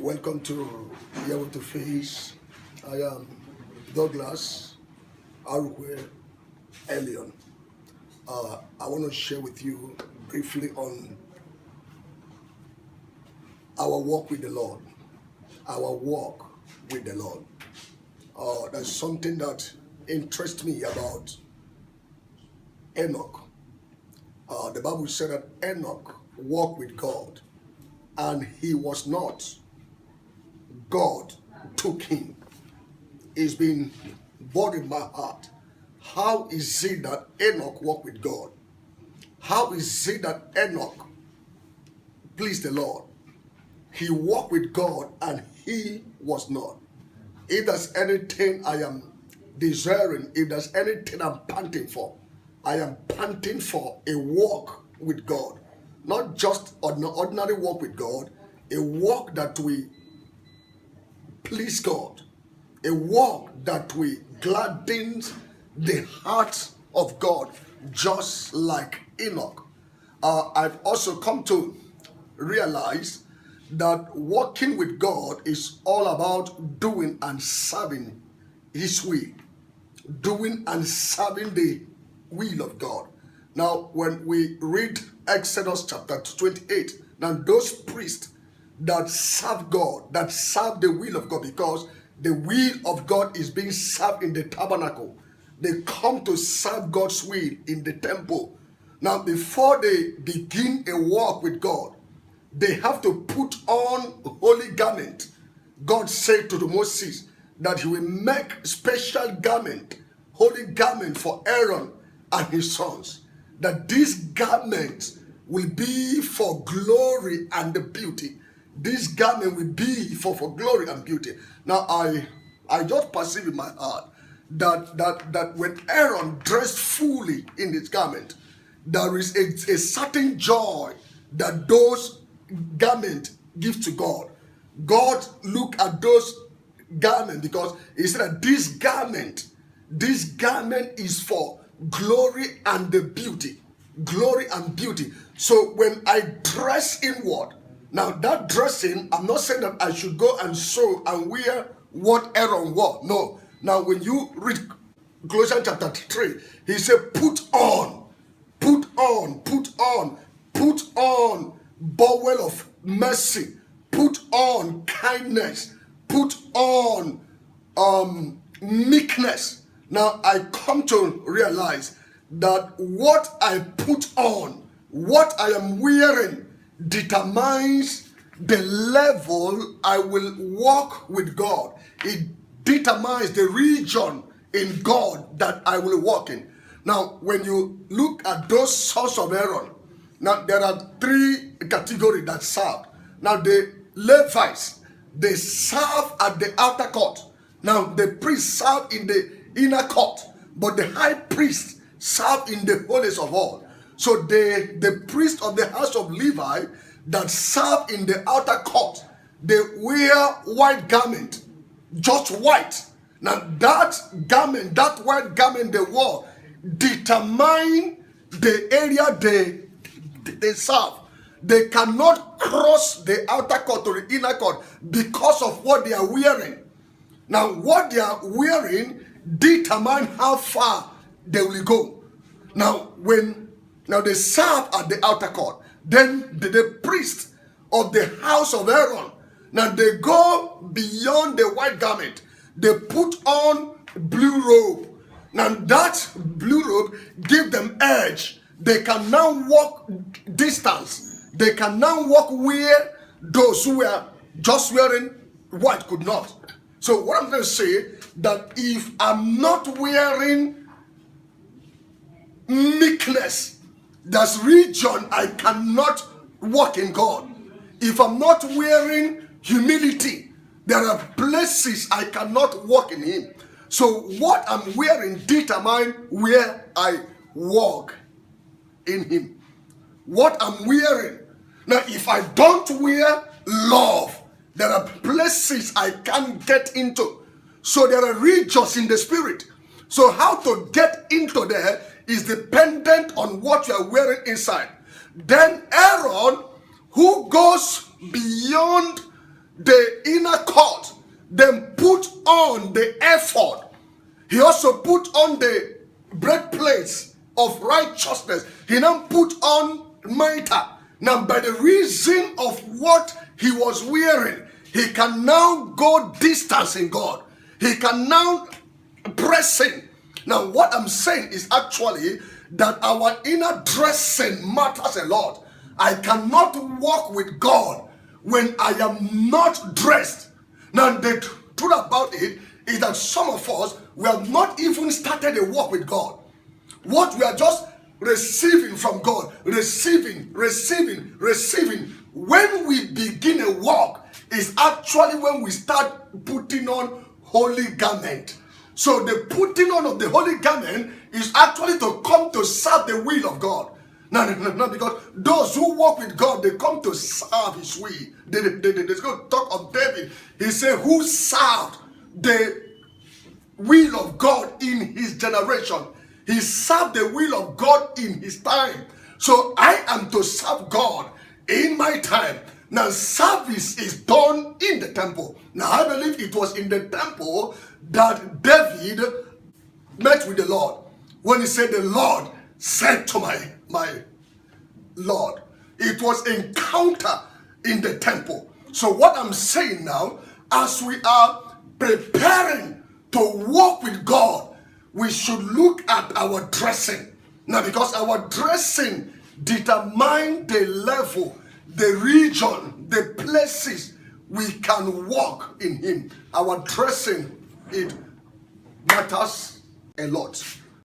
Welcome to Yahweh to Face. I am Douglas Arukwe Elion. I want to share with you briefly on our walk with the Lord. Our walk with the Lord. There's something that interests me about Enoch. The Bible said that Enoch walked with God, and he was not. God took him. It's been bothering my heart. How is it that Enoch walked with God? How is it that Enoch pleased the Lord? He walked with God and he was not. If there's anything I am desiring, if there's anything I'm panting for, I am panting for a walk with God. Not just an ordinary walk with God, a walk that we please God, a walk that we gladdens the heart of God, just like Enoch. I've also come to realize that walking with God is all about doing and serving His will, doing and serving the will of God. Now, when we read Exodus chapter 28, now those priests that serve God, that serve the will of God, because the will of God is being served in the tabernacle. They come to serve God's will in the temple. Now, before they begin a walk with God, they have to put on holy garment. God said to Moses that he will make special garment, holy garment for Aaron and his sons. That these garments will be for glory and the beauty. This garment will be for glory and beauty. Now I just perceive in my heart that when Aaron dressed fully in his garment, there is a certain joy that those garments give to God. God look at those garments because he said that this garment is for glory and the beauty. Glory and beauty. So when I dress inward, now that dressing, I'm not saying that I should go and sew and wear what Aaron wore. No. Now when you read Colossians chapter 3, he said, put on bowel of mercy, put on kindness, put on meekness. Now I come to realize that what I put on, what I am wearing, determines the level I will walk with God. It determines the region in God that I will walk in. Now, when you look at those sons of Aaron, now there are three categories that serve. Now the Levites, they serve at the outer court. Now the priests serve in the inner court, but the high priest serve in the holiest of all. So the priest of the house of Levi that serve in the outer court, they wear white garment, just white. Now that garment, that white garment they wore, determine the area they serve. They cannot cross the outer court to the inner court because of what they are wearing. Now what they are wearing determine how far they will go. Now they serve at the outer court. Then the priest of the house of Aaron, now they go beyond the white garment. They put on blue robe. Now that blue robe give them edge. They can now walk distance. They can now walk where those who were just wearing white could not. So what I'm going to say, that if I'm not wearing meekness, that's region I cannot walk in God. If I'm not wearing humility, there are places I cannot walk in Him. So what I'm wearing determines where I walk in Him. What I'm wearing. Now if I don't wear love, there are places I can't get into. So there are regions in the spirit. So how to get into there is dependent on what you are wearing inside. Then Aaron, who goes beyond the inner court, then put on the ephod. He also put on the breastplate of righteousness. He now put on mitre. Now, by the reason of what he was wearing, he can now go distance in God. He can now press in. Now, what I'm saying is actually that our inner dressing matters a lot. I cannot walk with God when I am not dressed. Now, the truth about it is that some of us, we have not even started a walk with God. What we are just receiving from God, receiving. When we begin a walk is actually when we start putting on holy garment. So the putting on of the holy garment is actually to come to serve the will of God. No, because those who walk with God, they come to serve his will. Let's go talk of David. He said, who served the will of God in his generation. He served the will of God in his time. So I am to serve God in my time. Now service is done in the temple. Now I believe it was in the temple that David met with the Lord. When he said, the Lord said to my Lord. It was encounter in the temple. So what I'm saying now, as we are preparing to walk with God, we should look at our dressing. Now, because our dressing determines the level, the region, the places we can walk in him. Our dressing, it matters a lot.